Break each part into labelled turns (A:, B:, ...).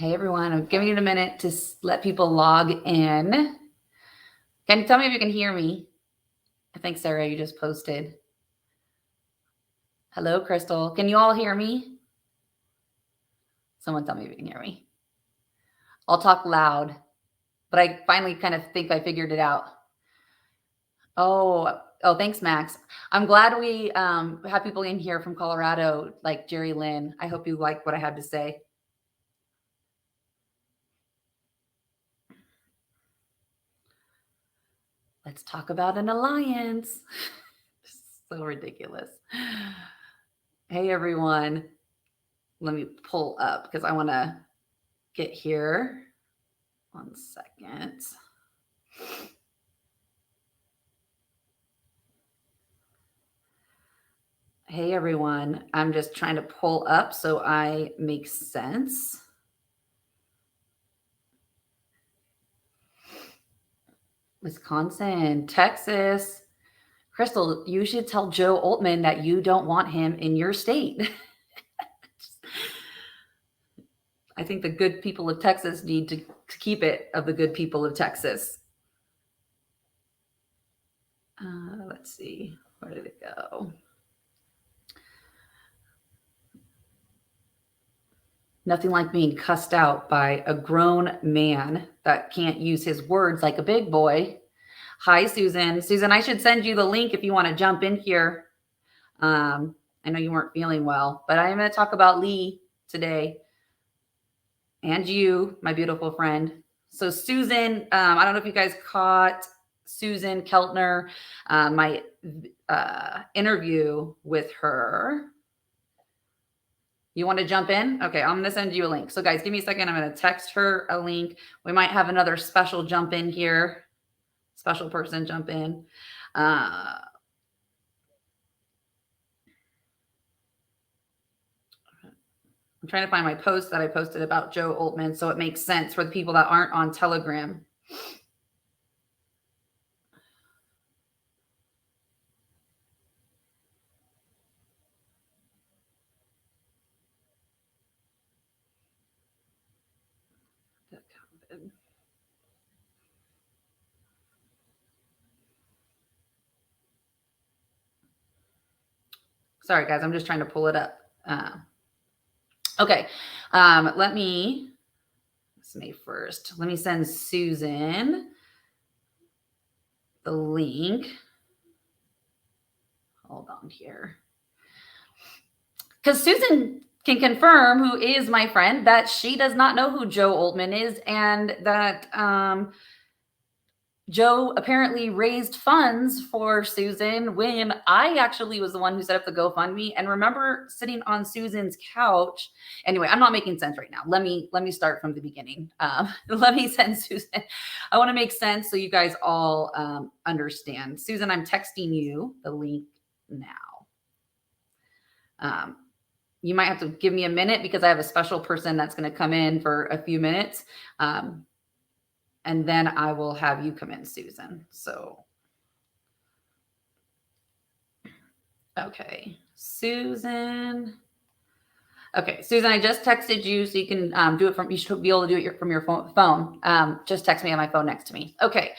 A: Hey everyone, I'm giving it a minute to let people log in. Can you tell me if you can hear me? I think Sarah, you just posted. Hello, Crystal. Can you all hear me? Someone tell me if you can hear me. I'll talk loud, but I finally kind of think I figured it out. Oh, thanks, Max. I'm glad we have people in here from Colorado, like Jerry Lynn. I hope you like what I had to say. Let's talk about an alliance. So ridiculous. Hey, everyone. Let me pull up because I want to get here. 1 second. Hey, everyone. I'm just trying to pull up so I make sense. Wisconsin, Texas. Crystal, you should tell Joe Altman that you don't want him in your state. I think the good people of Texas need to keep it of the good people of Texas. Let's see. Where did it go? Nothing like being cussed out by a grown man that can't use his words like a big boy. Hi, Susan. Susan, I should send you the link if you want to jump in here. I know you weren't feeling well, but I'm going to talk about Lee today and you, my beautiful friend. So Susan, I don't know if you guys caught Susan Keltner, my interview with her. You want to jump in? Okay, I'm going to send you a link. So guys, give me a second. I'm going to text her a link. We might have another special jump in here. Special person jump in. I'm trying to find my post that I posted about Joe Altman so it makes sense for the people that aren't on Telegram. Sorry, guys, I'm just trying to pull it up. Okay, let me first. Let me send Susan the link. Hold on here. Because Susan can confirm, who is my friend, that she does not know who Joe Altman is and that Joe apparently raised funds for Susan when I actually was the one who set up the GoFundMe. And remember sitting on Susan's couch. Anyway, I'm not making sense right now. Let me start from the beginning. Let me send Susan. I want to make sense so you guys all understand. Susan, I'm texting you the link now. You might have to give me a minute because I have a special person that's going to come in for a few minutes. And then I will have you come in, Susan. So, okay, Susan. Okay, Susan, I just texted you so you can do it from, you should be able to do it from your phone. Just text me on my phone next to me. Okay.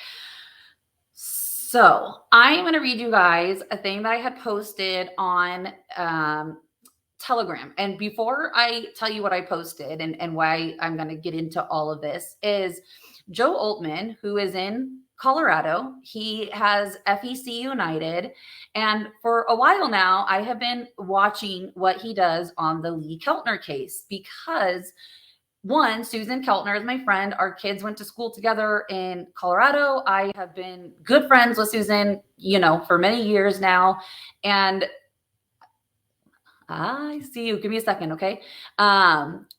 A: So I'm going to read you guys a thing that I had posted on Telegram. And before I tell you what I posted and why I'm going to get into all of this is Joe Altman, who is in Colorado. He has FEC United. And for a while now, I have been watching what he does on the Lee Keltner case because one, Susan Keltner is my friend. Our kids went to school together in Colorado. I have been good friends with Susan, for many years now. And I see you. Give me a second, okay?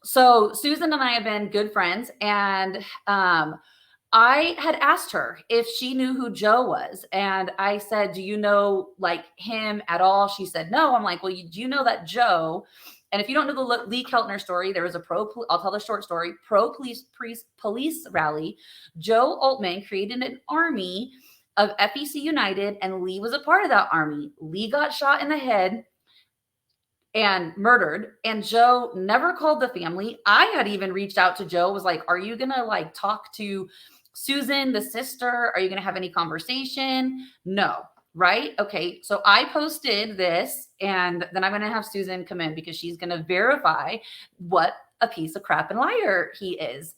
A: So Susan and I have been good friends, and I had asked her if she knew who Joe was, and I said, "Do you know like him at all?" She said, "No." I'm like, "Well, do you know that Joe?" And if you don't know the Lee Keltner story, there was I'll tell the short story, police rally. Joe Altman created an army of FEC United, and Lee was a part of that army. Lee got shot in the head. and murdered. And Joe never called the family. I had even reached out to Joe, was like, are you going to like talk to Susan, the sister? Are you going to have any conversation? No. Right? Okay. So I posted this, and then I'm going to have Susan come in because she's going to verify what a piece of crap and liar he is.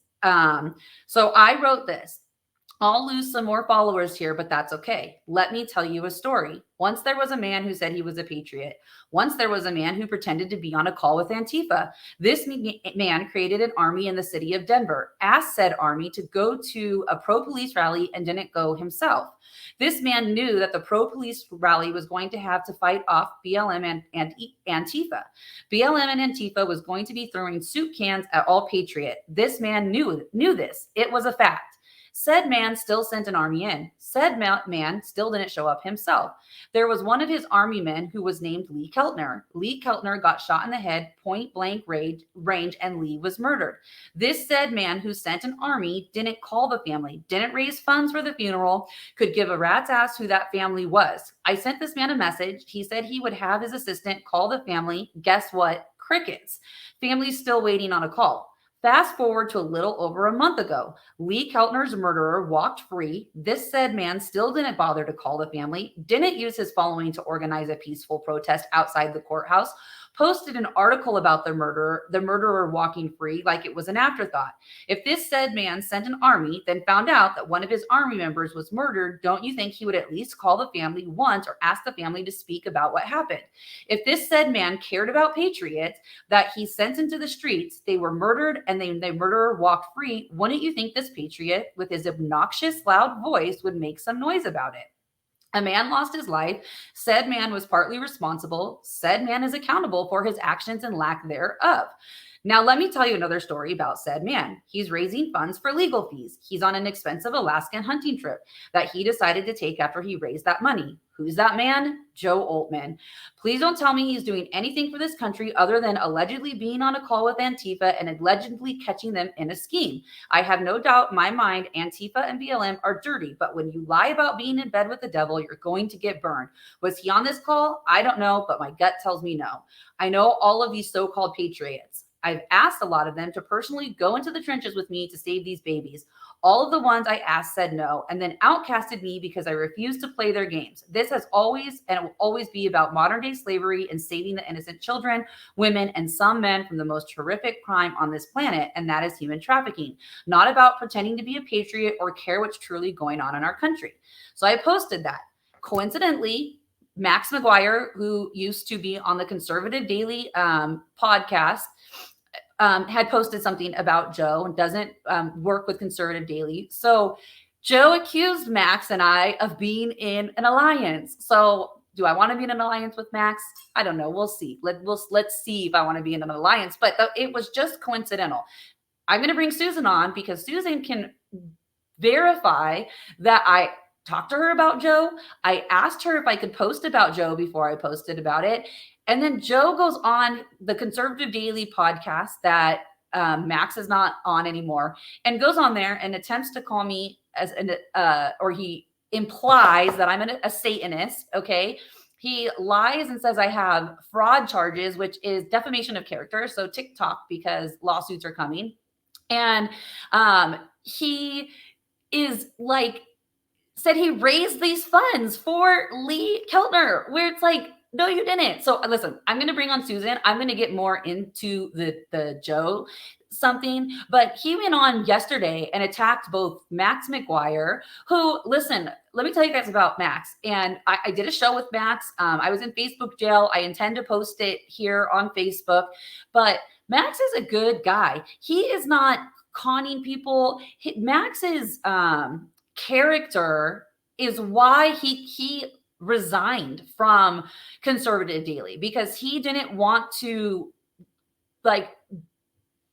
A: So I wrote this. I'll lose some more followers here, but that's okay. Let me tell you a story. Once there was a man who said he was a patriot. Once there was a man who pretended to be on a call with Antifa. This man created an army in the city of Denver, asked said army to go to a pro-police rally and didn't go himself. This man knew that the pro-police rally was going to have to fight off BLM and Antifa. BLM and Antifa was going to be throwing soup cans at all patriot. This man knew this. It was a fact. Said man still sent an army in. Said man still didn't show up himself. There was one of his army men who was named Lee Keltner. Lee Keltner got shot in the head, point blank range, and Lee was murdered. This said man who sent an army didn't call the family, didn't raise funds for the funeral, could give a rat's ass who that family was. I sent this man a message. He said he would have his assistant call the family. Guess what? Crickets. Family's still waiting on a call. Fast forward to a little over a month ago. Lee Keltner's murderer walked free. This said man still didn't bother to call the family, didn't use his following to organize a peaceful protest outside the courthouse, posted an article about the murderer walking free like it was an afterthought. If this said man sent an army, then found out that one of his army members was murdered, don't you think he would at least call the family once or ask the family to speak about what happened? If this said man cared about patriots that he sent into the streets, they were murdered and the murderer walked free, wouldn't you think this patriot with his obnoxious loud voice would make some noise about it? A man lost his life. Said man was partly responsible. Said man is accountable for his actions and lack thereof. Now, let me tell you another story about said man. He's raising funds for legal fees. He's on an expensive Alaskan hunting trip that he decided to take after he raised that money. Who's that man? Joe Altman. Please don't tell me he's doing anything for this country other than allegedly being on a call with Antifa and allegedly catching them in a scheme. I have no doubt in my mind Antifa and BLM are dirty, but when you lie about being in bed with the devil, you're going to get burned. Was he on this call? I don't know, but my gut tells me no. I know all of these so-called patriots. I've asked a lot of them to personally go into the trenches with me to save these babies. All of the ones I asked said no, and then outcasted me because I refused to play their games. This has always and will always be about modern day slavery and saving the innocent children, women, and some men from the most horrific crime on this planet, and that is human trafficking. Not about pretending to be a patriot or care what's truly going on in our country. So I posted that. Coincidentally, Max McGuire, who used to be on the Conservative Daily podcast, had posted something about Joe and doesn't work with Conservative Daily. So Joe accused Max and I of being in an alliance. So do I want to be in an alliance with Max? I don't know. We'll see. Let's see if I want to be in an alliance. But it was just coincidental. I'm going to bring Susan on because Susan can verify that I talked to her about Joe. I asked her if I could post about Joe before I posted about it. And then Joe goes on the Conservative Daily podcast that Max is not on anymore and goes on there and attempts to call me as or he implies that I'm a Satanist. Okay. He lies and says I have fraud charges, which is defamation of character. So TikTok, because lawsuits are coming. And he is like, said he raised these funds for Lee Keltner, where it's like, no, you didn't. So listen, I'm going to bring on Susan. I'm going to get more into the Joe something, but he went on yesterday and attacked both Max McGuire, who, listen, let me tell you guys about Max. And I did a show with Max. I was in Facebook jail. I intend to post it here on Facebook, but Max is a good guy. He is not conning people. Max's character is why he resigned from Conservative Daily, because he didn't want to like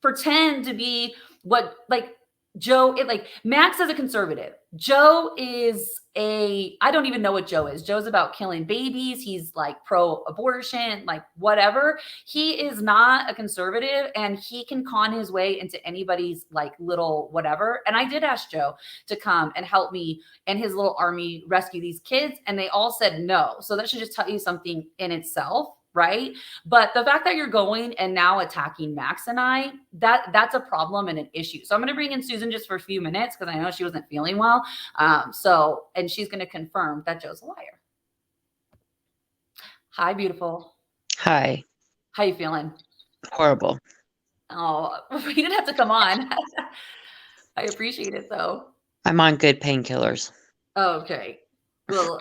A: pretend to be what like Joe, Max is a conservative. Joe is I don't even know what Joe is. Joe's about killing babies. He's like pro-abortion, like whatever. He is not a conservative and he can con his way into anybody's like little whatever. And I did ask Joe to come and help me and his little army rescue these kids. And they all said no. So that should just tell you something in itself. right? But the fact that you're going and now attacking Max and I, that's a problem and an issue. So I'm going to bring in Susan just for a few minutes because I know she wasn't feeling well. And she's going to confirm that Joe's a liar. Hi, beautiful.
B: Hi.
A: How you feeling?
B: Horrible.
A: Oh, you didn't have to come on. I appreciate it though.
B: I'm on good painkillers.
A: Okay. Well,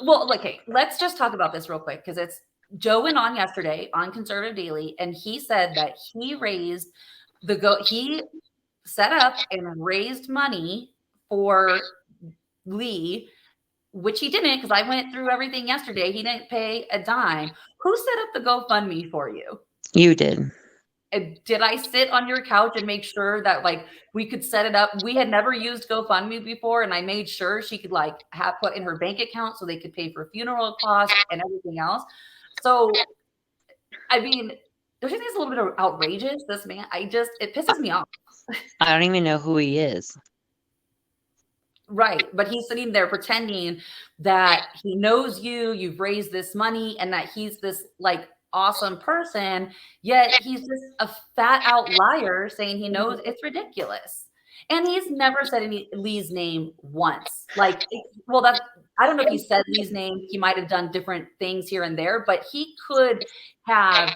A: well, okay, let's just talk about this real quick because it's Joe went on yesterday on Conservative Daily and he said that he set up and raised money for Lee, which he didn't because I went through everything yesterday. He didn't pay a dime. Who set up the GoFundMe for you?
B: You did.
A: And did I sit on your couch and make sure that like we could set it up? We had never used GoFundMe before, and I made sure she could like have put in her bank account so they could pay for funeral costs and everything else. So, I mean, don't you think it's a little bit outrageous? This man, it pisses me off.
B: I don't even know who he is.
A: Right. But he's sitting there pretending that he knows you've raised this money, and that he's this like awesome person. Yet he's just a fat out liar saying he knows. It's ridiculous. And he's never said any Lee's name once. Well, I don't know if he said Lee's name. He might have done different things here and there, but he could have.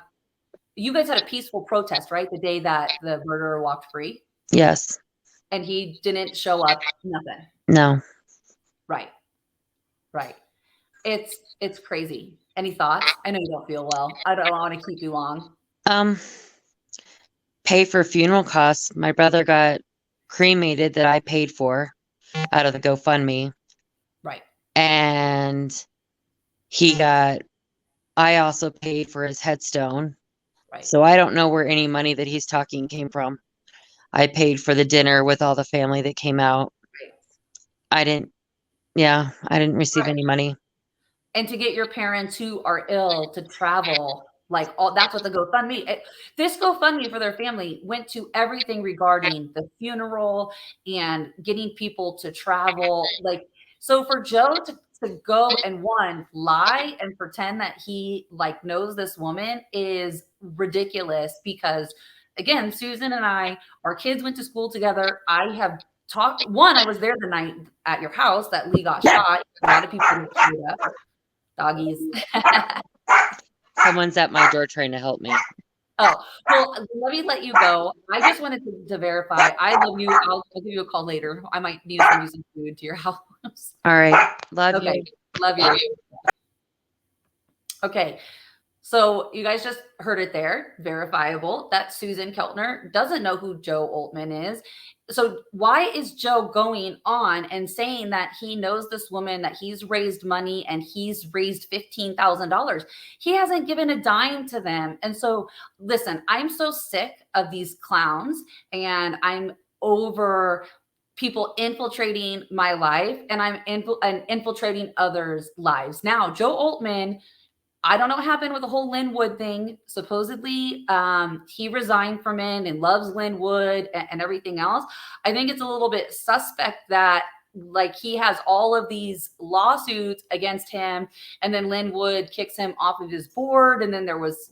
A: You guys had a peaceful protest, right? The day that the murderer walked free.
B: Yes.
A: And he didn't show up, nothing.
B: No.
A: Right. Right. It's crazy. Any thoughts? I know you don't feel well. I don't want to keep you long.
B: Pay for funeral costs. My brother got cremated that I paid for out of the GoFundMe.
A: Right.
B: And I also paid for his headstone.
A: Right.
B: So I don't know where any money that he's talking came from. I paid for the dinner with all the family that came out.
A: Right.
B: I didn't receive any money.
A: And to get your parents who are ill to travel, that's what the GoFundMe. This GoFundMe for their family went to everything regarding the funeral and getting people to travel. So for Joe to go and lie and pretend that he knows this woman is ridiculous because again, Susan and our kids went to school together. I have talked. I was there the night at your house that Lee got shot. A lot of people showed up. Doggies.
B: Someone's at my door trying to help me.
A: Oh, well, let me let you go. I just wanted to verify. I love you. I'll give you a call later. I might need to send you some food to your house.
B: All right. Love you.
A: Okay. Love you. Okay. So you guys just heard it there, verifiable, that Susan Keltner doesn't know who Joe Oltmann is. So why is Joe going on and saying that he knows this woman, that he's raised money and he's raised $15,000? He hasn't given a dime to them. And so, listen, I'm so sick of these clowns and I'm over people infiltrating my life and I'm infiltrating others' lives. Now, Joe Oltmann, I don't know what happened with the whole Linwood thing. Supposedly, he resigned from it and loves Linwood and everything else. I think it's a little bit suspect that he has all of these lawsuits against him, and then Linwood kicks him off of his board, and then there was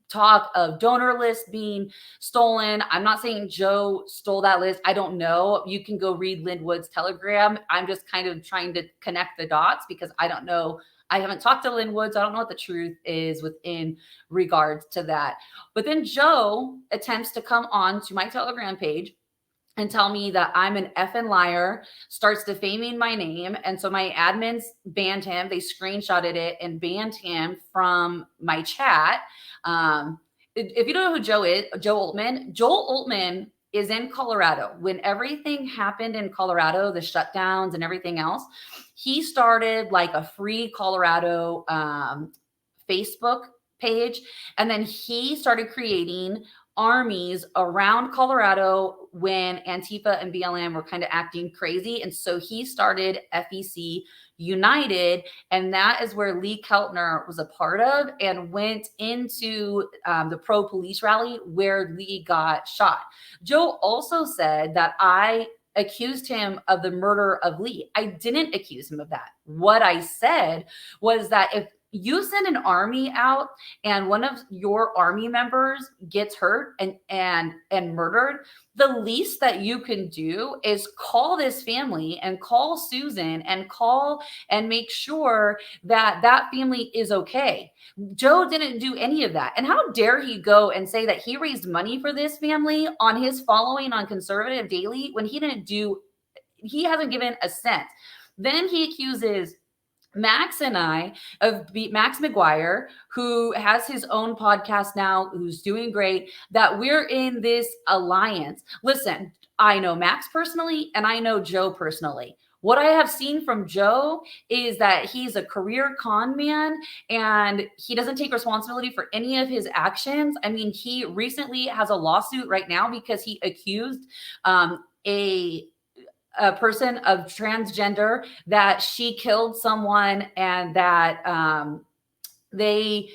A: talk of donor lists being stolen. I'm not saying Joe stole that list. I don't know. You can go read Linwood's telegram. I'm just kind of trying to connect the dots because I don't know. I haven't talked to Linwood, so I don't know what the truth is within regards to that. But then Joe attempts to come on to my Telegram page and tell me that I'm an effing liar, starts defaming my name. And so my admins banned him. They screenshotted it and banned him from my chat. If you don't know who Joe is, Joe Oltmann is in Colorado. When everything happened in Colorado, the shutdowns and everything else, he started a free Colorado Facebook page. And then he started creating armies around Colorado when Antifa and BLM were kind of acting crazy. And so he started FEC United, and that is where Lee Keltner was a part of and went into the pro-police rally where Lee got shot. Joe also said that I accused him of the murder of Lee. I didn't accuse him of that. What I said was that if you send an army out and one of your army members gets hurt and murdered, the least that you can do is call this family and call Susan and call and make sure that that family is okay. Joe didn't do any of that. And how dare he go and say that he raised money for this family on his following on Conservative Daily when he didn't do, he hasn't given a cent. Then he accuses Max and I of Max McGuire, who has his own podcast now, who's doing great, that we're in this alliance. Listen, I know Max personally and I know Joe personally. What I have seen from Joe is that he's a career con man and he doesn't take responsibility for any of his actions. I mean, he recently has a lawsuit right now because he accused a person of transgender that she killed someone and that they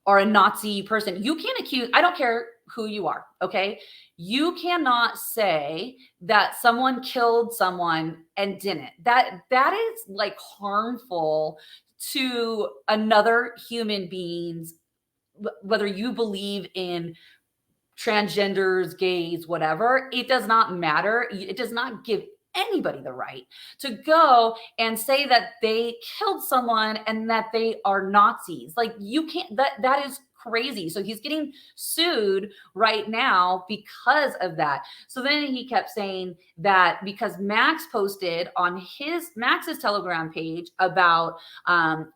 A: are a Nazi person. You can't accuse, I don't care who you are, okay? You cannot say that someone killed someone and didn't. That is like harmful to another human being's, whether you believe in transgenders, gays, whatever, it does not matter. It does not give anybody the right to go and say that they killed someone and that they are Nazis. Like you can't, that is crazy. So he's getting sued right now because of that. So then he kept saying that because Max posted on Max's Telegram page about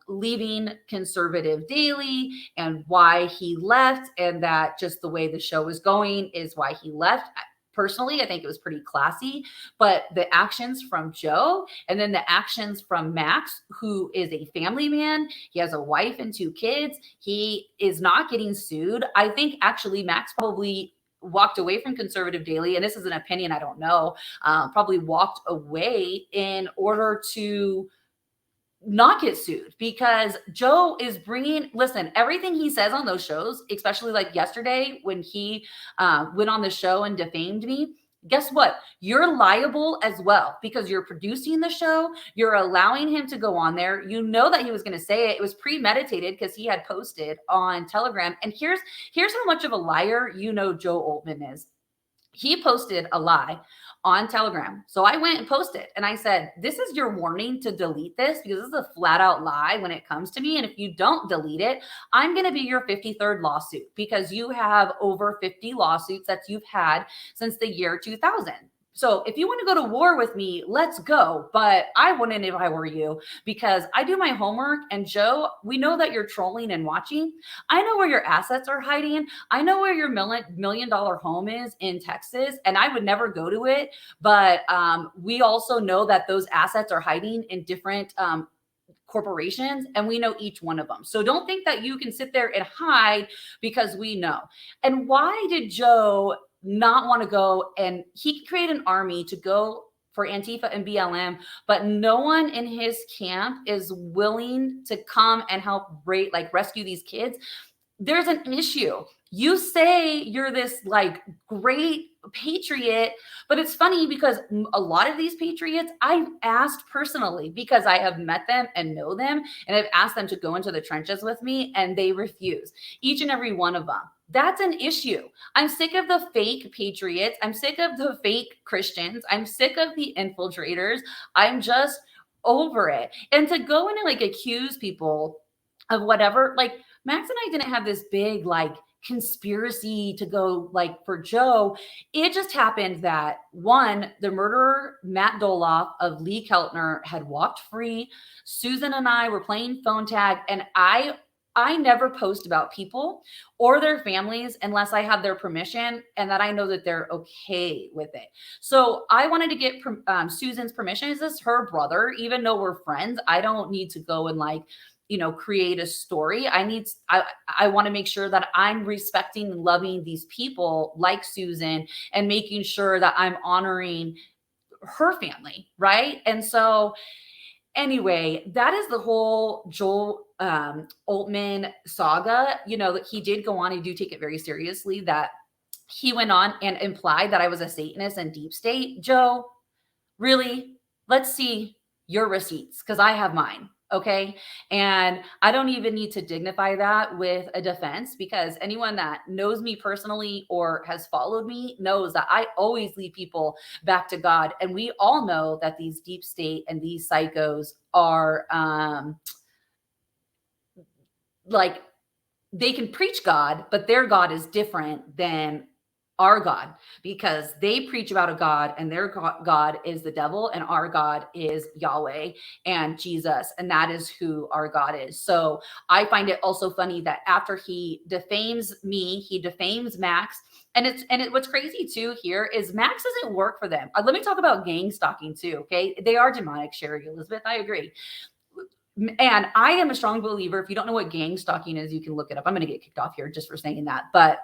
A: leaving Conservative Daily and why he left, and that just the way the show was going is why he left. Personally, I think it was pretty classy, but the actions from Joe and then the actions from Max, who is a family man, he has a wife and 2 kids, he is not getting sued. I think actually Max probably walked away from Conservative Daily, and this is an opinion, I don't know, probably walked away in order to not get sued because Joe is bringing, listen, everything he says on those shows, especially like yesterday when he went on the show and defamed me, guess what? You're liable as well because you're producing the show. You're allowing him to go on there. You know that he was going to say it. It was premeditated because he had posted on Telegram. And here's how much of a liar you know Joe Altman is. He posted a lie on Telegram. So I went and posted and I said, this is your warning to delete this because this is a flat out lie when it comes to me. And if you don't delete it, I'm going to be your 53rd lawsuit because you have over 50 lawsuits that you've had since the year 2000. So if you want to go to war with me, let's go. But I wouldn't if I were you because I do my homework. And Joe, we know that you're trolling and watching. I know where your assets are hiding. I know where your $1 million home is in Texas. And I would never go to it. But we also know that those assets are hiding in different corporations and we know each one of them. So don't think that you can sit there and hide because we know. And why did Joe not want to go? And he could create an army to go for Antifa and BLM, but no one in his camp is willing to come and help rescue these kids. There's an issue. You say you're this like great patriot, but it's funny because a lot of these patriots I've asked personally because I have met them and know them, and I've asked them to go into the trenches with me and they refuse, each and every one of them. That's an issue. I'm sick of the fake patriots. I'm sick of the fake Christians. I'm sick of the infiltrators. I'm just over it. And to go in and like accuse people of whatever, like Max and I didn't have this big like conspiracy to go like for Joe. It just happened that one, the murderer, Matt Doloff of Lee Keltner, had walked free. Susan and I were playing phone tag, and I never post about people or their families unless I have their permission and that I know that they're okay with it. So I wanted to get Susan's permission. Is this her brother? Even though we're friends, I don't need to go and like, create a story. I want to make sure that I'm respecting and loving these people like Susan and making sure that I'm honoring her family. Right. And so anyway, that is the whole Joel Altman saga. That he did go on and do take it very seriously, that he went on and implied that I was a Satanist and deep state. Joe, really? Let's see your receipts because I have mine. Okay. And I don't even need to dignify that with a defense, because anyone that knows me personally or has followed me knows that I always lead people back to God. And we all know that these deep state and these psychos are like, they can preach God, but their God is different than our God, because they preach about a God and their God is the devil and our God is Yahweh and Jesus. And that is who our God is. So I find it also funny that after he defames me, he defames Max. What's crazy too here is Max doesn't work for them. Let me talk about gang stalking too. Okay. They are demonic, Sherry Elizabeth. I agree. And I am a strong believer. If you don't know what gang stalking is, you can look it up. I'm going to get kicked off here just for saying that. But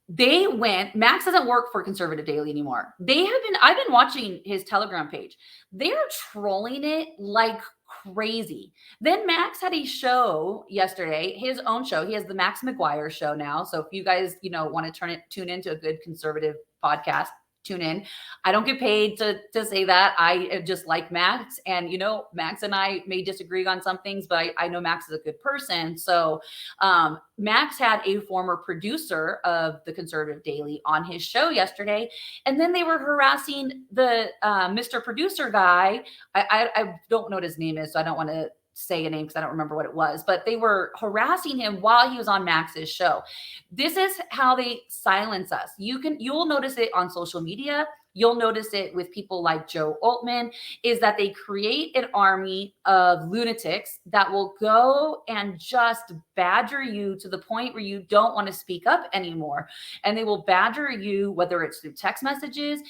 A: Max doesn't work for Conservative Daily anymore. I've been watching his Telegram page. They're trolling it like crazy. Then Max had a show yesterday, his own show. He has the Max McGuire show now. So if you guys, want to tune into a good conservative podcast, tune in. I don't get paid to say that. I just like Max, and Max and I may disagree on some things, but I know Max is a good person. So Max had a former producer of the Conservative Daily on his show yesterday, and then they were harassing the Mr. Producer guy. I don't know what his name is, so I don't want to say a name because I don't remember what it was, but they were harassing him while he was on Max's show. This is how they silence us. You'll notice it on social media. You'll notice it with people like Joe Altman, is that they create an army of lunatics that will go and just badger you to the point where you don't want to speak up anymore. And they will badger you, whether it's through text messages,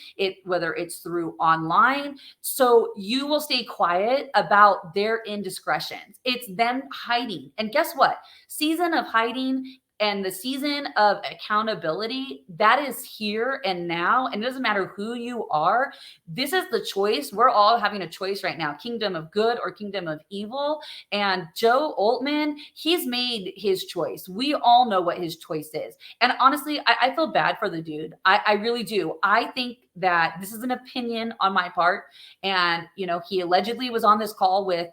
A: whether it's through online. So you will stay quiet about their indiscretions. It's them hiding. And guess what? Season of hiding and the season of accountability, that is here and now. And it doesn't matter who you are. This is the choice. We're all having a choice right now, kingdom of good or kingdom of evil. And Joe Altman, he's made his choice. We all know what his choice is. And honestly, I feel bad for the dude. I really do. I think that this is an opinion on my part. And, he allegedly was on this call with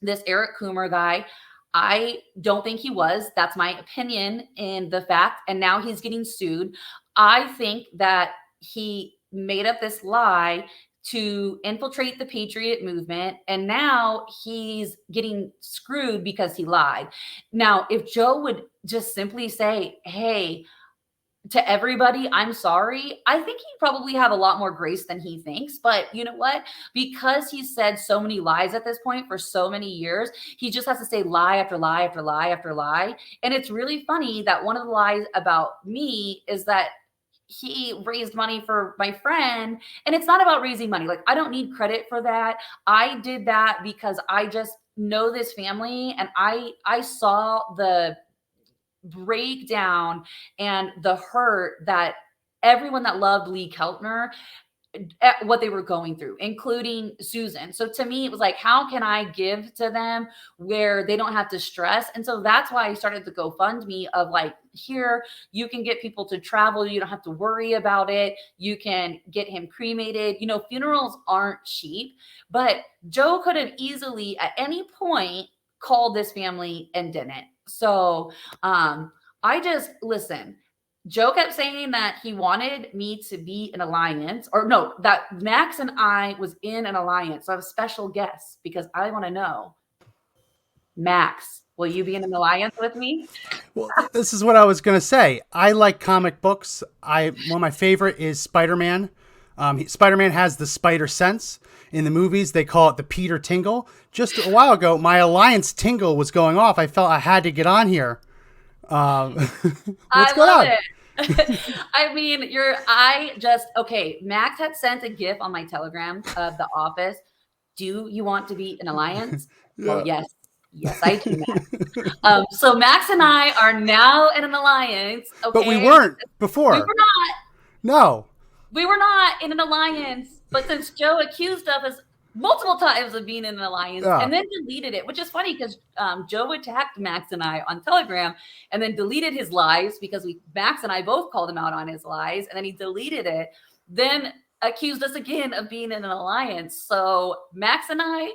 A: this Eric Coomer guy. I don't think he was. That's my opinion in the fact. And now he's getting sued. I think that he made up this lie to infiltrate the Patriot movement. And now he's getting screwed because he lied. Now, if Joe would just simply say, hey, to everybody, I'm sorry, I think he probably have a lot more grace than he thinks. But you know what? Because he's said so many lies at this point for so many years, he just has to say lie after lie after lie after lie. And it's really funny that one of the lies about me is that he raised money for my friend. And it's not about raising money. Like, I don't need credit for that. I did that because I just know this family, and I saw the breakdown and the hurt that everyone that loved Lee Keltner, what they were going through, including Susan. So to me, it was like, how can I give to them where they don't have to stress? And so that's why I started the GoFundMe of like, here, you can get people to travel. You don't have to worry about it. You can get him cremated. Funerals aren't cheap, but Joe could have easily at any point called this family and didn't. So listen, Joe kept saying that he wanted me to be an alliance, or no, that Max and I was in an alliance. So I have a special guest because I want to know, Max, will you be in an alliance with me?
C: Well, this is what I was going to say. I like comic books. One of my favorite is Spider-Man. Spider-Man has the spider sense. In the movies, they call it the Peter Tingle. Just a while ago, my alliance tingle was going off. I felt I had to get on here. What's going on?
A: I mean, okay. Max had sent a GIF on my Telegram of the office. Do you want to be an alliance? Yeah. Well, yes. Yes, I do, Max. So Max and I are now in an alliance. Okay?
C: But we weren't before.
A: We were not.
C: No.
A: We were not in an alliance. But since Joe accused us multiple times of being in an alliance and then deleted it, which is funny because Joe attacked Max and I on Telegram and then deleted his lives because Max and I both called him out on his lies, and then he deleted it, then accused us again of being in an alliance. So Max and I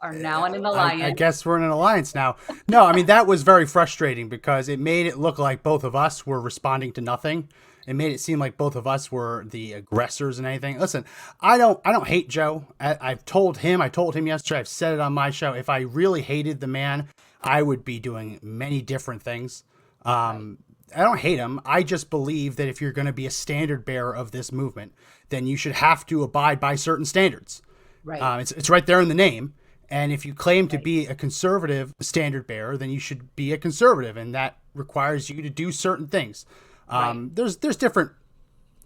A: are now in an
C: I
A: alliance.
C: guess we're in an alliance now. No, I mean, that was very frustrating because it made it look like both of us were responding to nothing. It made it seem like both of us were the aggressors and anything. Listen, I don't hate Joe. I told him yesterday, I've said it on my show. If I really hated the man, I would be doing many different things. I don't hate him. I just believe that if you're going to be a standard bearer of this movement, then you should have to abide by certain standards.
A: Right.
C: It's right there in the name. And if you claim to be a conservative standard bearer, then you should be a conservative, and that requires you to do certain things. There's different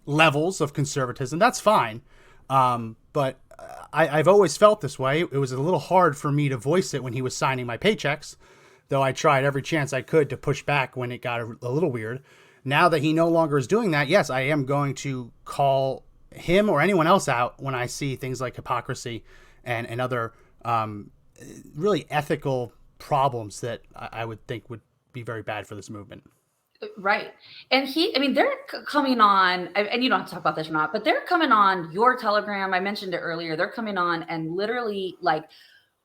C: levels of conservatism. That's fine. But I've always felt this way. It was a little hard for me to voice it when he was signing my paychecks, though I tried every chance I could to push back when it got a little weird. Now that he no longer is doing that, yes, I am going to call him or anyone else out when I see things like hypocrisy and other really ethical problems that I would think would be very bad for this movement.
A: Right. And they're coming on, and you don't have to talk about this or not, but they're coming on your Telegram. I mentioned it earlier. They're coming on and literally like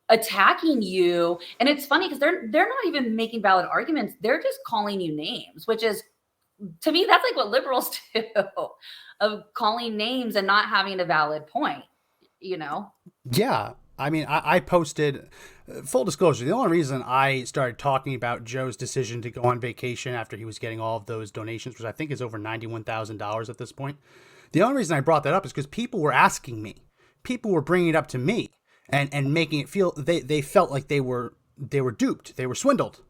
A: attacking you. And it's funny because they're not even making valid arguments. They're just calling you names, which is, to me, that's like what liberals do, of calling names and not having a valid point, you know?
C: Yeah. I mean, I posted, full disclosure, the only reason I started talking about Joe's decision to go on vacation after he was getting all of those donations, which I think is over $91,000 at this point. The only reason I brought that up is because people were asking me. People were bringing it up to me and making it feel, they felt like they were duped. They were swindled.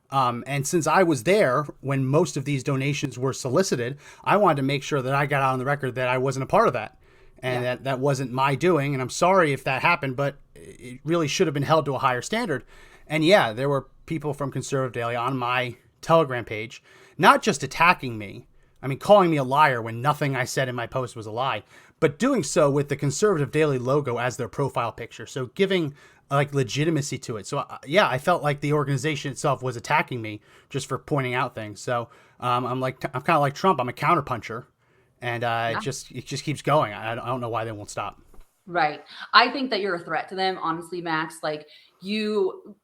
C: And since I was there when most of these donations were solicited, I wanted to make sure that I got out on the record that I wasn't a part of that. And that wasn't my doing. And I'm sorry if that happened, but it really should have been held to a higher standard. And yeah, there were people from Conservative Daily on my Telegram page, not just attacking me, I mean, calling me a liar when nothing I said in my post was a lie, but doing so with the Conservative Daily logo as their profile picture. So giving like legitimacy to it. So yeah, I felt like the organization itself was attacking me just for pointing out things. So I'm kind of like Trump. I'm a counterpuncher. And it just keeps going. I don't know why they won't stop.
A: Right. I think that you're a threat to them, honestly, Max. Like you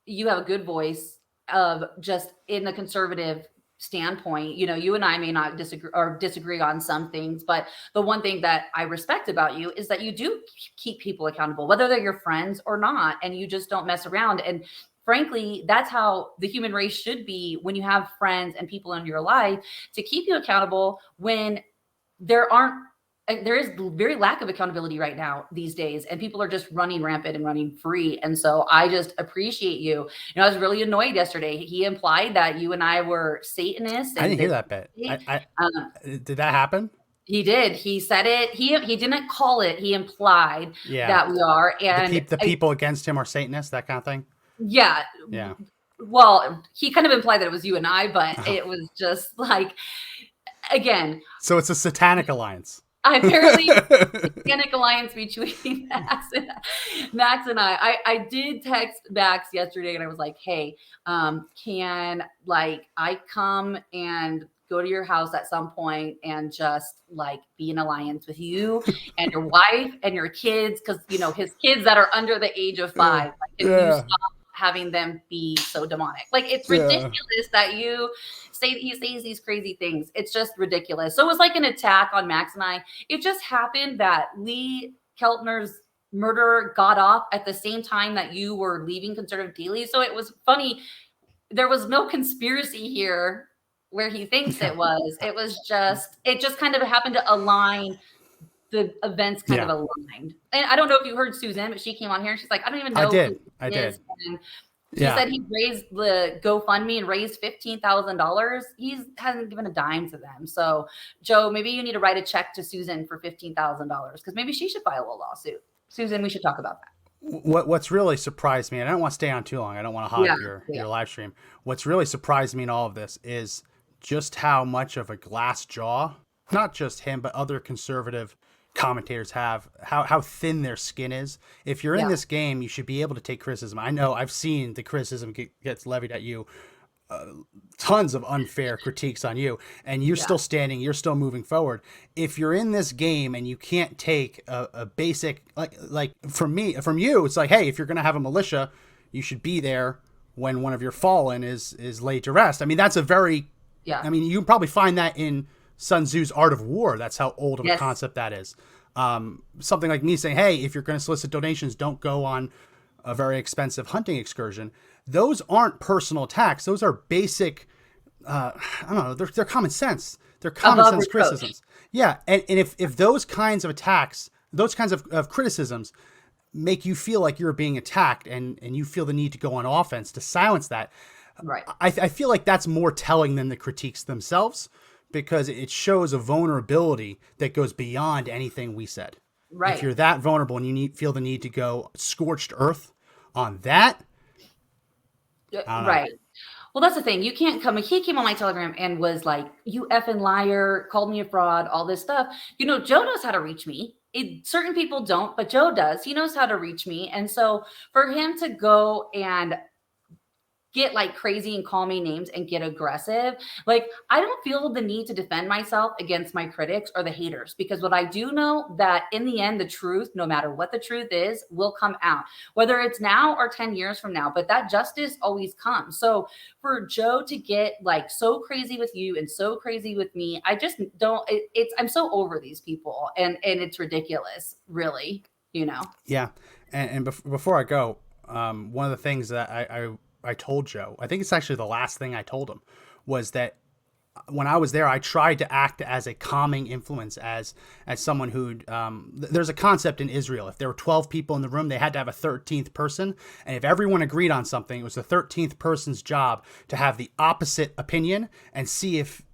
A: have a good voice of just in the conservative standpoint. You know, you and I may not disagree on some things, but the one thing that I respect about you is that you do keep people accountable, whether they're your friends or not, and you just don't mess around. And frankly, that's how the human race should be when you have friends and people in your life to keep you accountable when there is very lack of accountability right now these days, and people are just running rampant and running free. And so I just appreciate you. You know, I was really annoyed yesterday. He implied that you and I were Satanists.
C: I didn't hear that bit. Did that happen?
A: He did. He said it. He didn't call it. He implied that we are. And
C: the people against him are Satanists, that kind of thing.
A: Yeah.
C: Yeah.
A: Well, he kind of implied that it was you and I, but it was just like, again.
C: So it's a satanic alliance.
A: Apparently, satanic alliance between Max and I. I did text Max yesterday and I was like, hey, can like I come and go to your house at some point and just like be in alliance with you and your wife and your kids? Because, you know, his kids that are under the age of 5, like, if you stop having them be so demonic. Like, it's ridiculous that you say that he says these crazy things. It's just ridiculous. So it was like an attack on Max and I. It just happened that Lee Keltner's murder got off at the same time that you were leaving Conservative Daily. So it was funny. There was no conspiracy here where he thinks it was. It just kind of happened to align. The events kind of aligned. And I don't know if you heard Susan, but she came on here and she's like, I don't even know.
C: I did.
A: And she said he raised the GoFundMe and raised $15,000. He hasn't given a dime to them. So Joe, maybe you need to write a check to Susan for $15,000 because maybe she should file a lawsuit. Susan, we should talk about that.
C: What's really surprised me, and I don't want to stay on too long. I don't want to hog your live stream. What's really surprised me in all of this is just how much of a glass jaw, not just him, but other conservative commentators have, how thin their skin is. If you're in this game, you should be able to take criticism. I know I've seen the criticism gets levied at you tons of unfair critiques on you, and you're
A: Yeah.
C: still standing, you're still moving forward. If you're in this game and you can't take a basic, like from you, it's like, hey, if you're going to have a militia, you should be there when one of your fallen is laid to rest. I mean, that's a very,
A: Yeah.
C: I mean, you can probably find that in Sun Tzu's Art of War. That's how old of a
A: Yes.
C: concept that is. Something like me saying, hey, if you're going to solicit donations, don't go on a very expensive hunting excursion. Those aren't personal attacks. Those are basic, I don't know, they're common sense. They're common
A: Above
C: sense
A: reproach.
C: criticisms. Yeah. And if those kinds of attacks, those kinds of criticisms make you feel like you're being attacked and you feel the need to go on offense to silence that,
A: Right.
C: I feel like that's more telling than the critiques themselves, because it shows a vulnerability that goes beyond anything we said.
A: Right.
C: If you're that vulnerable and you feel the need to go scorched earth on that, I don't know.
A: Right. Well, that's the thing. You can't come. He came on my Telegram and was like, "You effing liar," called me a fraud, all this stuff. You know, Joe knows how to reach me. Certain people don't, but Joe does. He knows how to reach me. And so for him to go and get like crazy and call me names and get aggressive, like, I don't feel the need to defend myself against my critics or the haters, because what I do know that in the end, the truth, no matter what the truth is, will come out, whether it's now or 10 years from now, but that justice always comes. So for Joe to get like so crazy with you and so crazy with me, I just don't, I'm so over these people, and it's ridiculous, really, you know?
C: Yeah. And before I go, one of the things that I told Joe, I think it's actually the last thing I told him, was that when I was there, I tried to act as a calming influence, as someone who'd, there's a concept in Israel. If there were 12 people in the room, they had to have a 13th person. And if everyone agreed on something, it was the 13th person's job to have the opposite opinion and see if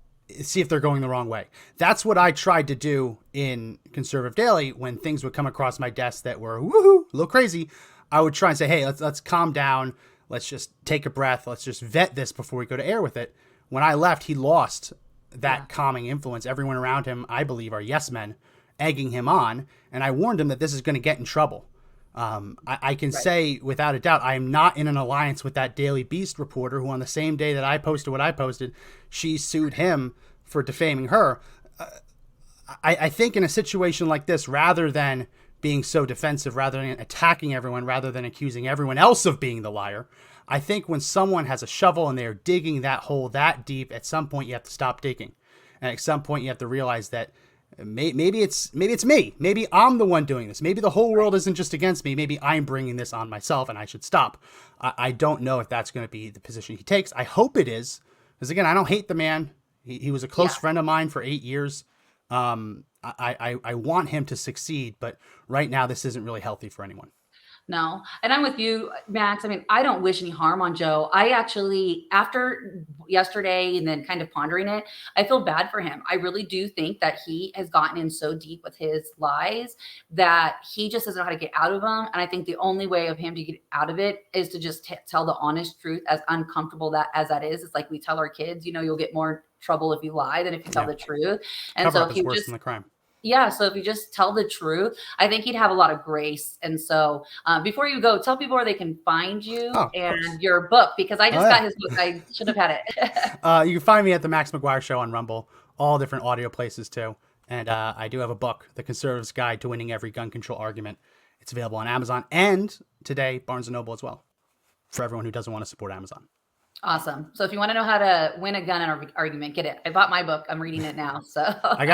C: they're going the wrong way. That's what I tried to do in Conservative Daily. When things would come across my desk that were woohoo, a little crazy, I would try and say, hey, let's calm down. Let's just take a breath. Let's just vet this before we go to air with it. When I left, he lost that calming influence. Everyone around him, I believe, are yes men, egging him on. And I warned him that this is going to get in trouble. I can say without a doubt, I am not in an alliance with that Daily Beast reporter who, on the same day that I posted what I posted, she sued him for defaming her. I think in a situation like this, rather than being so defensive, rather than attacking everyone, rather than accusing everyone else of being the liar, I think when someone has a shovel and they are digging that hole that deep, at some point you have to stop digging. And at some point you have to realize that maybe it's me. Maybe I'm the one doing this. Maybe the whole world isn't just against me. Maybe I'm bringing this on myself and I should stop. I don't know if that's going to be the position he takes. I hope it is. Because again, I don't hate the man. He was a close friend of mine for 8 years. I want him to succeed, but right now this isn't really healthy for anyone.
A: No. And I'm with you, Max. I mean, I don't wish any harm on Joe. I actually, after yesterday and then kind of pondering it, I feel bad for him. I really do think that he has gotten in so deep with his lies that he just doesn't know how to get out of them. And I think the only way of him to get out of it is to just tell the honest truth, as uncomfortable as that is. It's like we tell our kids, you know, you'll get more trouble if you lie than if you tell the truth. And
C: Cover
A: so
C: up
A: if
C: is
A: you
C: worse
A: just
C: than the crime.
A: Yeah. So if you just tell the truth, I think he'd have a lot of grace. And so before you go, tell people where they can find you and your book, because I just got his book. I should have had it.
C: You can find me at the Max McGuire Show on Rumble, all different audio places too. And I do have a book, The Conservative's Guide to Winning Every Gun Control Argument. It's available on Amazon and today Barnes & Noble as well, for everyone who doesn't want to support Amazon.
A: Awesome. So if you want to know how to win a gun argument, get it. I bought my book. I'm reading it now. So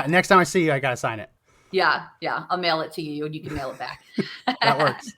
C: next time I see you, I got to sign it.
A: Yeah. I'll mail it to you and you can mail it back.
C: That works.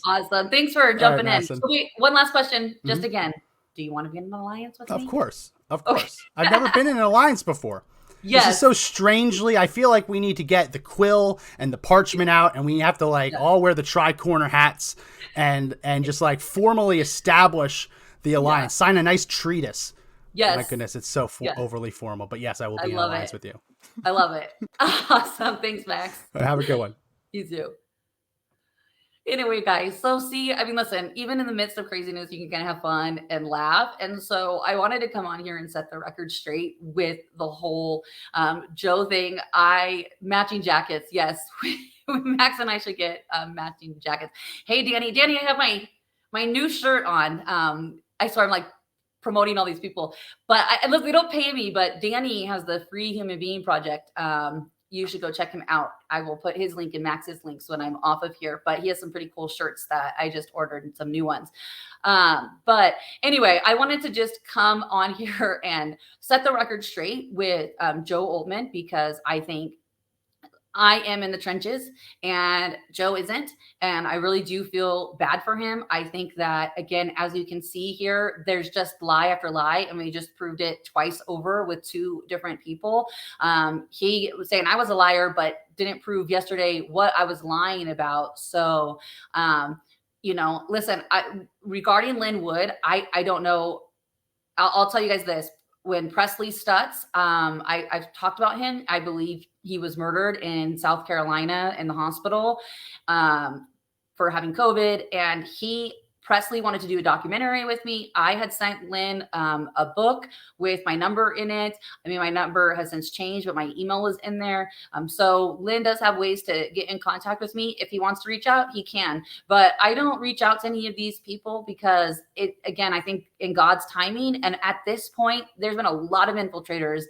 A: Awesome. Thanks for jumping in.
C: Madyson.
A: So wait, one last question. Just again, do you want to be in an alliance with me?
C: Of course. I've never been in an alliance before.
A: Yes.
C: This is so strangely, I feel like we need to get the quill and the parchment out, and we have to all wear the tri-corner hats and just like formally establish the alliance, sign a nice treatise.
A: Yes.
C: Oh my goodness, it's so overly formal, but yes, I will be in alliance with you.
A: I love it. Awesome. Thanks, Max.
C: Have a good one.
A: You too. Anyway, guys, so listen, even in the midst of craziness, you can kind of have fun and laugh. And so I wanted to come on here and set the record straight with the whole Joe thing. Matching jackets. Yes, Max and I should get matching jackets. Hey, Danny, I have my new shirt on. I'm like promoting all these people. But look, they don't pay me, but Danny has the Free Human Being Project. You should go check him out. I will put his link and Max's links when I'm off of here, but he has some pretty cool shirts that I just ordered and some new ones. But anyway, I wanted to just come on here and set the record straight with Joe Oltmann, because I think I am in the trenches and Joe isn't. And I really do feel bad for him. I think that, again, as you can see here, there's just lie after lie. And we just proved it twice over with two different people. He was saying I was a liar, but didn't prove yesterday what I was lying about. So, listen, regarding Lynn Wood, I don't know. I'll tell you guys this. When Presley Stutz, I've talked about him. I believe he was murdered in South Carolina in the hospital for having COVID. And Presley wanted to do a documentary with me. I had sent Lynn a book with my number in it. I mean, my number has since changed, but my email is in there. So Lynn does have ways to get in contact with me. If he wants to reach out, he can. But I don't reach out to any of these people because again, I think in God's timing. And at this point, there's been a lot of infiltrators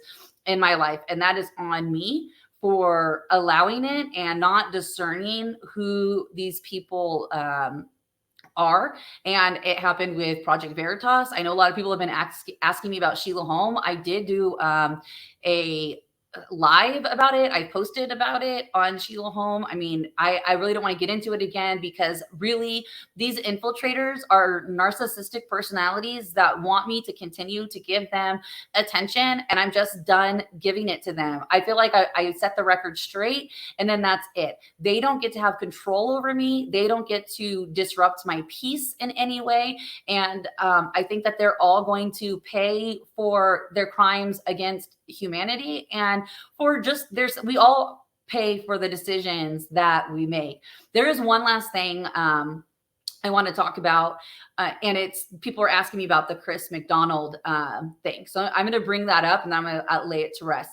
A: in my life, and that is on me for allowing it and not discerning who these people are. And it happened with Project Veritas. I know a lot of people have been asking me about Sheila Holm. I did do a live about it. I posted about it on Sheila Holm. I mean, I really don't want to get into it again, because really these infiltrators are narcissistic personalities that want me to continue to give them attention, and I'm just done giving it to them. I feel like I set the record straight, and then that's it. They don't get to have control over me. They don't get to disrupt my peace in any way. And I think that they're all going to pay for their crimes against humanity, and for just we all pay for the decisions that we make. There is one last thing I want to talk about, and it's people are asking me about the Chris McDonald thing. So I'm going to bring that up and I'm going to lay it to rest.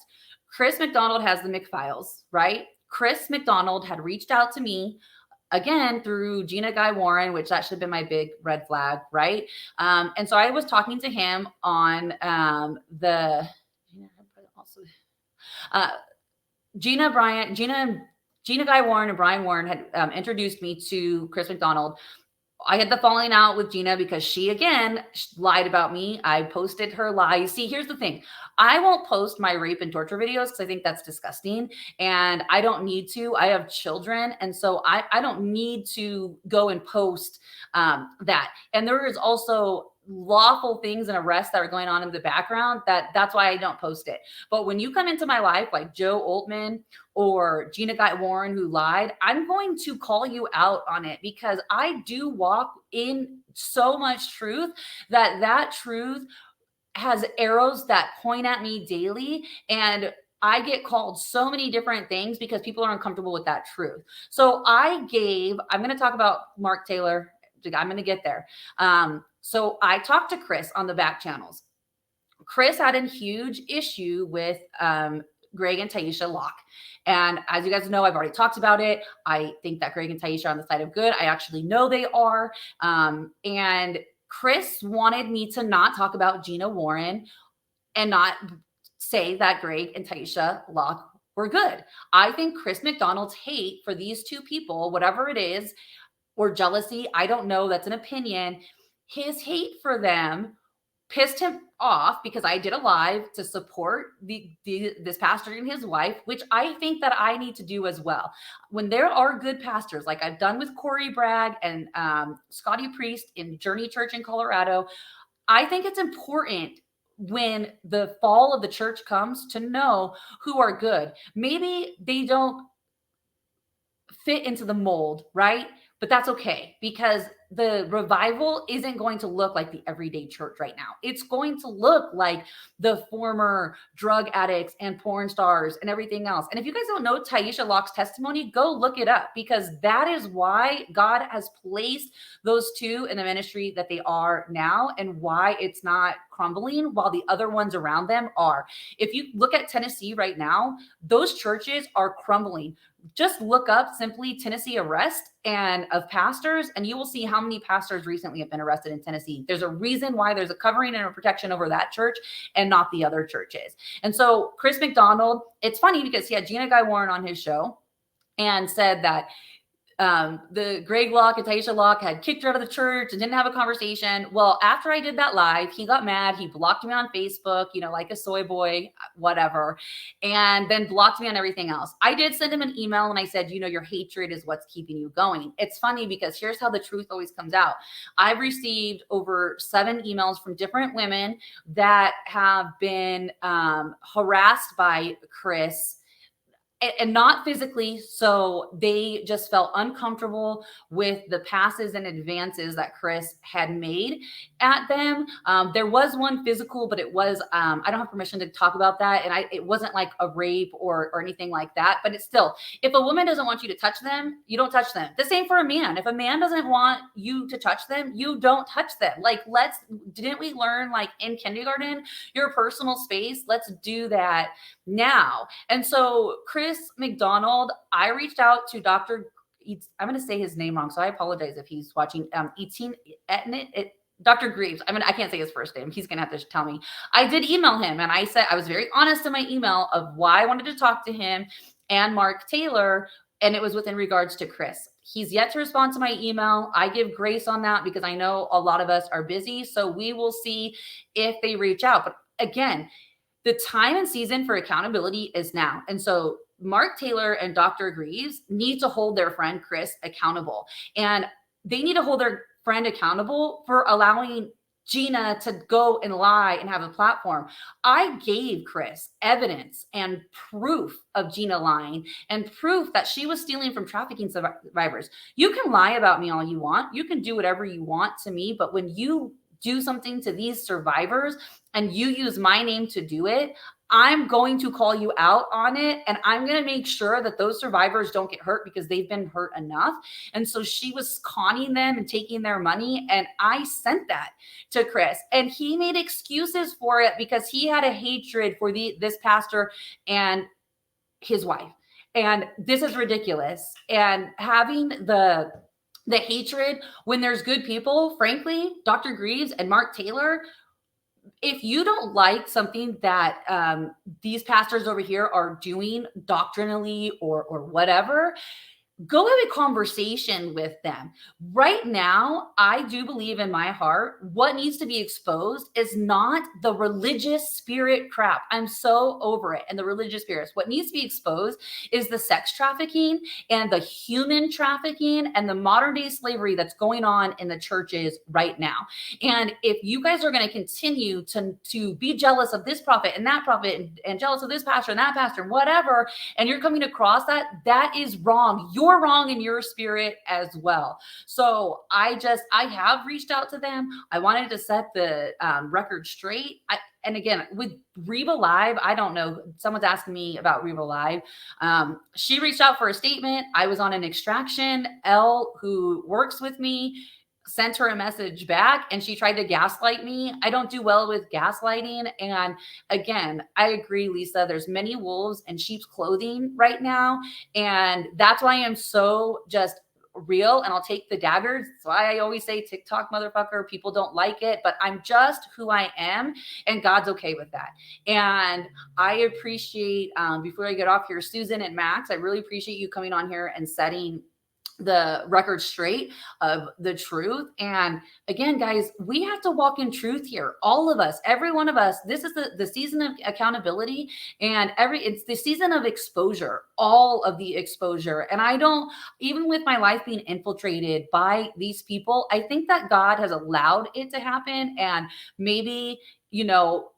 A: Chris McDonald has the McFiles, right? Chris McDonald had reached out to me again through Gina Guy Warren, which that should have been my big red flag, right? And so I was talking to him on Gina Guy Warren and Brian Warren had introduced me to Chris McDonald. I had the falling out with Gina because she, again, lied about me. I posted her lie. You see, here's the thing. I won't post my rape and torture videos because I think that's disgusting. And I don't need to. I have children. And so I don't need to go and post that. And there is also lawful things and arrests that are going on in the background that's why I don't post it. But when you come into my life like Joe Oltmann or Gina Guy Warren who lied, I'm going to call you out on it, because I do walk in so much truth that truth has arrows that point at me daily, and I get called so many different things because people are uncomfortable with that truth. So I'm going to talk about Mark Taylor. I'm going to get there. So I talked to Chris on the back channels. Chris had a huge issue with Greg and Taisha Locke. And as you guys know, I've already talked about it. I think that Greg and Taisha are on the side of good. I actually know they are. And Chris wanted me to not talk about Gina Warren and not say that Greg and Taisha Locke were good. I think Chris McDonald's hate for these two people, whatever it is, or jealousy, I don't know, that's an opinion. His hate for them pissed him off because I did a live to support this pastor and his wife, which I think that I need to do as well. When there are good pastors, like I've done with Corey Bragg and Scotty Priest in Journey Church in Colorado, I think it's important when the fall of the church comes to know who are good. Maybe they don't fit into the mold, right? But that's okay, because the revival isn't going to look like the everyday church right now. It's going to look like the former drug addicts and porn stars and everything else. And if you guys don't know Taisha Locke's testimony, go look it up, because that is why God has placed those two in the ministry that they are now, and why it's not crumbling while the other ones around them are. If you look at Tennessee right now, those churches are crumbling. Just look up simply Tennessee arrest and of pastors, and you will see how how many pastors recently have been arrested in Tennessee. There's a reason why there's a covering and a protection over that church and not the other churches. And so Chris McDonald, it's funny because he had Gina Guy Warren on his show and said that the Greg Locke and Taisha Locke had kicked her out of the church and didn't have a conversation. Well, after I did that live, he got mad. He blocked me on Facebook, like a soy boy, whatever, and then blocked me on everything else. I did send him an email and I said, your hatred is what's keeping you going. It's funny because here's how the truth always comes out. I've received over 7 emails from different women that have been harassed by Chris, and not physically. So they just felt uncomfortable with the passes and advances that Chris had made at them. There was one physical, but it was, I don't have permission to talk about that. And it wasn't like a rape or anything like that, but it's still, if a woman doesn't want you to touch them, you don't touch them. The same for a man. If a man doesn't want you to touch them, you don't touch them. Like, didn't we learn like in kindergarten, your personal space? Let's do that now. And so Chris McDonald, I reached out to Dr. I'm going to say his name wrong, so I apologize if he's watching. Dr. Greaves. I can't say his first name. He's going to have to tell me. I did email him, and I said I was very honest in my email of why I wanted to talk to him and Mark Taylor, and it was within regards to Chris. He's yet to respond to my email. I give grace on that because I know a lot of us are busy, so we will see if they reach out. But again, the time and season for accountability is now. And so Mark Taylor and Dr. Greaves need to hold their friend Chris accountable. And they need to hold their friend accountable for allowing Gina to go and lie and have a platform. I gave Chris evidence and proof of Gina lying and proof that she was stealing from trafficking survivors. You can lie about me all you want. You can do whatever you want to me. But when you do something to these survivors and you use my name to do it, I'm going to call you out on it. And I'm going to make sure that those survivors don't get hurt because they've been hurt enough. And so she was conning them and taking their money. And I sent that to Chris, and he made excuses for it because he had a hatred for this pastor and his wife. And this is ridiculous. And having the hatred when there's good people, frankly, Dr. Greaves and Mark Taylor, if you don't like something that these pastors over here are doing doctrinally or whatever, go have a conversation with them. Right now, I do believe in my heart, what needs to be exposed is not the religious spirit crap. I'm so over it. And the religious spirits, what needs to be exposed is the sex trafficking and the human trafficking and the modern day slavery that's going on in the churches right now. And if you guys are going to continue to be jealous of this prophet and that prophet and jealous of this pastor and that pastor, whatever, and you're coming across that is wrong. You're wrong in your spirit as well. So I have reached out to them. I wanted to set the record straight. And again, with Reba Live, I don't know. Someone's asking me about Reba Live. She reached out for a statement. I was on an extraction. Elle, who works with me, sent her a message back, and she tried to gaslight me. I don't do well with gaslighting. And again, I agree, Lisa, there's many wolves in sheep's clothing right now. And that's why I'm so just real, and I'll take the daggers. That's why I always say TikTok motherfucker. People don't like it, but I'm just who I am, and God's okay with that. And I appreciate, before I get off here, Susan and Max, I really appreciate you coming on here and setting the record straight of the truth. And again, guys, we have to walk in truth here. All of us, every one of us, this is the season of accountability, and it's the season of exposure, all of the exposure. And I don't, even with my life being infiltrated by these people, I think that God has allowed it to happen. And maybe,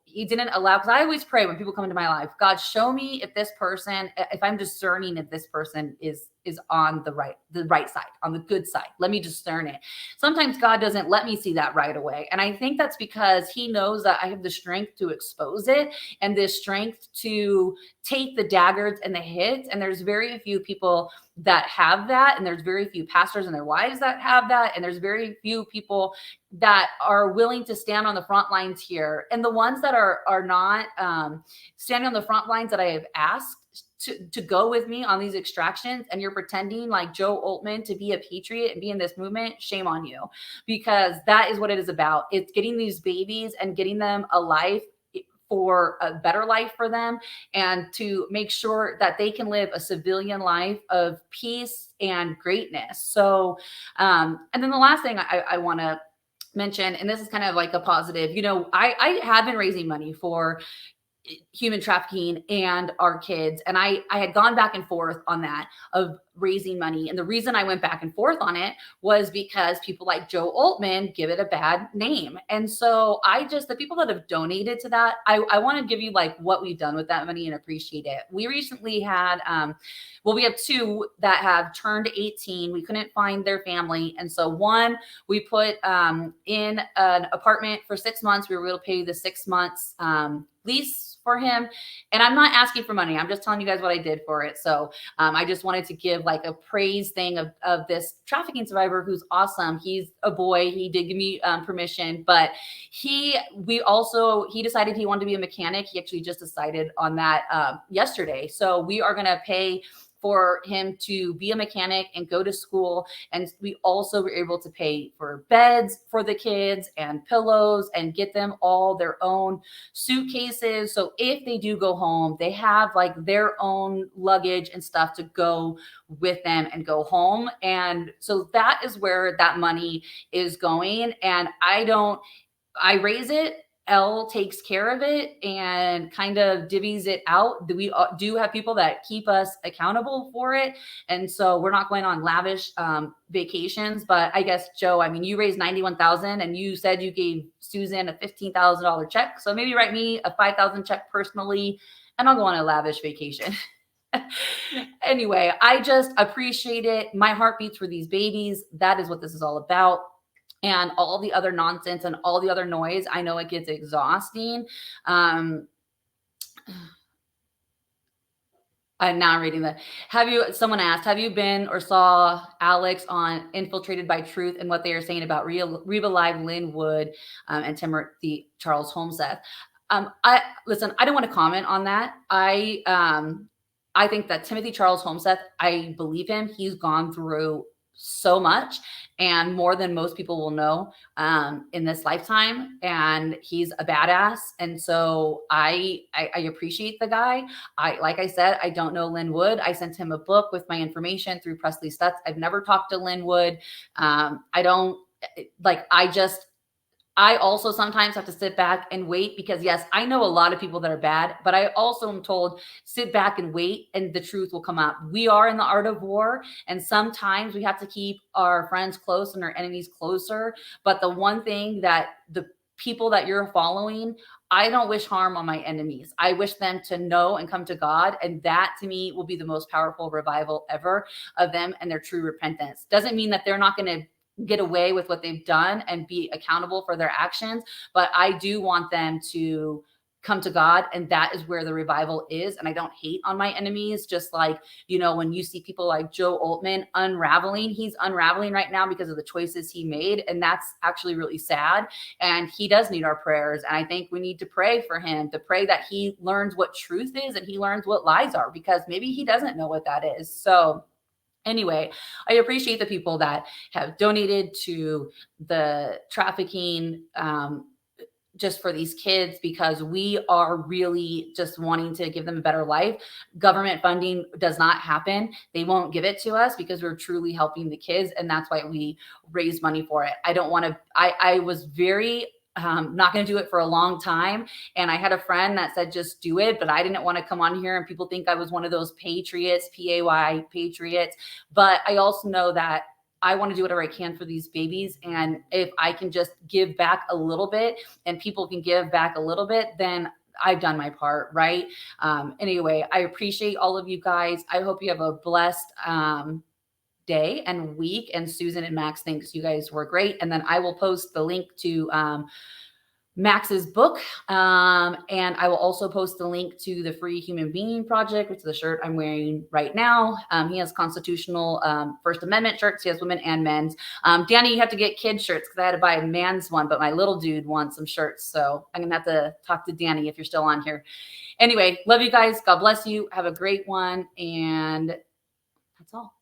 A: he didn't allow, because I always pray when people come into my life, God, show me if this person, if I'm discerning if this person is on the right side, on the good side. Let me discern it. Sometimes God doesn't let me see that right away. And I think that's because he knows that I have the strength to expose it and the strength to take the daggers and the hits. And there's very few people that have that, and there's very few pastors and their wives that have that, and there's very few people that are willing to stand on the front lines here. And the ones that are not standing on the front lines that I have asked to go with me on these extractions, and you're pretending like Joe Altman to be a patriot and be in this movement, shame on you, because that is what it is about. It's getting these babies and getting them a life, for a better life for them, and to make sure that they can live a civilian life of peace and greatness. So, and then the last thing I want to mention, and this is kind of like a positive, I have been raising money for human trafficking and our kids. And I had gone back and forth on that of raising money. And the reason I went back and forth on it was because people like Joe Altman give it a bad name. And so the people that have donated to that, I want to give you like what we've done with that money and appreciate it. We recently had, we have two that have turned 18. We couldn't find their family. And so one, we put in an apartment for 6 months. We were able to pay the 6 months lease for him. And I'm not asking for money. I'm just telling you guys what I did for it. So I just wanted to give like a praise thing of this trafficking survivor who's awesome. He's a boy. He did give me permission, but he decided he wanted to be a mechanic. He actually just decided on that yesterday. So we are going to pay for him to be a mechanic and go to school. And we also were able to pay for beds for the kids and pillows and get them all their own suitcases. So if they do go home, they have like their own luggage and stuff to go with them and go home. And so that is where that money is going. And I raise it. Elle takes care of it and kind of divvies it out. We do have people that keep us accountable for it. And so we're not going on lavish vacations, but I guess, Joe, I mean, you raised $91,000 and you said you gave Susan a $15,000 check. So maybe write me a $5,000 check personally and I'll go on a lavish vacation. Anyway, I just appreciate it. My heart beats for these babies. That is what this is all about. And all the other nonsense and all the other noise, I know it gets exhausting. I'm now reading that. Someone asked, have you been or saw Alex on Infiltrated by Truth and what they are saying about Reba Live, Lynn Wood, and Timothy Charles Holmseth? I don't want to comment on that. I think that Timothy Charles Holmseth, I believe him. He's gone through so much and more than most people will know in this lifetime. And he's a badass. And so I appreciate the guy. Like I said, I don't know Lynn Wood. I sent him a book with my information through Presley Stutz. I've never talked to Lynn Wood. I also sometimes have to sit back and wait because, yes, I know a lot of people that are bad, but I also am told sit back and wait and the truth will come out. We are in the art of war, and sometimes we have to keep our friends close and our enemies closer. But the one thing that the people that you're following, I don't wish harm on my enemies. I wish them to know and come to God. And that to me will be the most powerful revival ever of them and their true repentance. Doesn't mean that they're not going to get away with what they've done and be accountable for their actions. But I do want them to come to God. And that is where the revival is. And I don't hate on my enemies. Just like, when you see people like Joe Altman unraveling, he's unraveling right now because of the choices he made. And that's actually really sad. And he does need our prayers. And I think we need to pray for him, to pray that he learns what truth is and he learns what lies are, because maybe he doesn't know what that is. So anyway, I appreciate the people that have donated to the trafficking just for these kids, because we are really just wanting to give them a better life. Government funding does not happen. They won't give it to us because we're truly helping the kids. And that's why we raise money for it. I was very not going to do it for a long time. And I had a friend that said, just do it. But I didn't want to come on here and people think I was one of those patriots, PAY patriots. But I also know that I want to do whatever I can for these babies. And if I can just give back a little bit and people can give back a little bit, then I've done my part, right? Anyway, I appreciate all of you guys. I hope you have a blessed day and week. And Susan and Max thinks you guys were great. And then I will post the link to Max's book. And I will also post the link to the Free Human Being Project, which is the shirt I'm wearing right now. He has constitutional First Amendment shirts. He has women and men's. Danny, you have to get kid shirts because I had to buy a man's one, but my little dude wants some shirts. So I'm going to have to talk to Danny if you're still on here. Anyway, love you guys. God bless you. Have a great one. And that's all.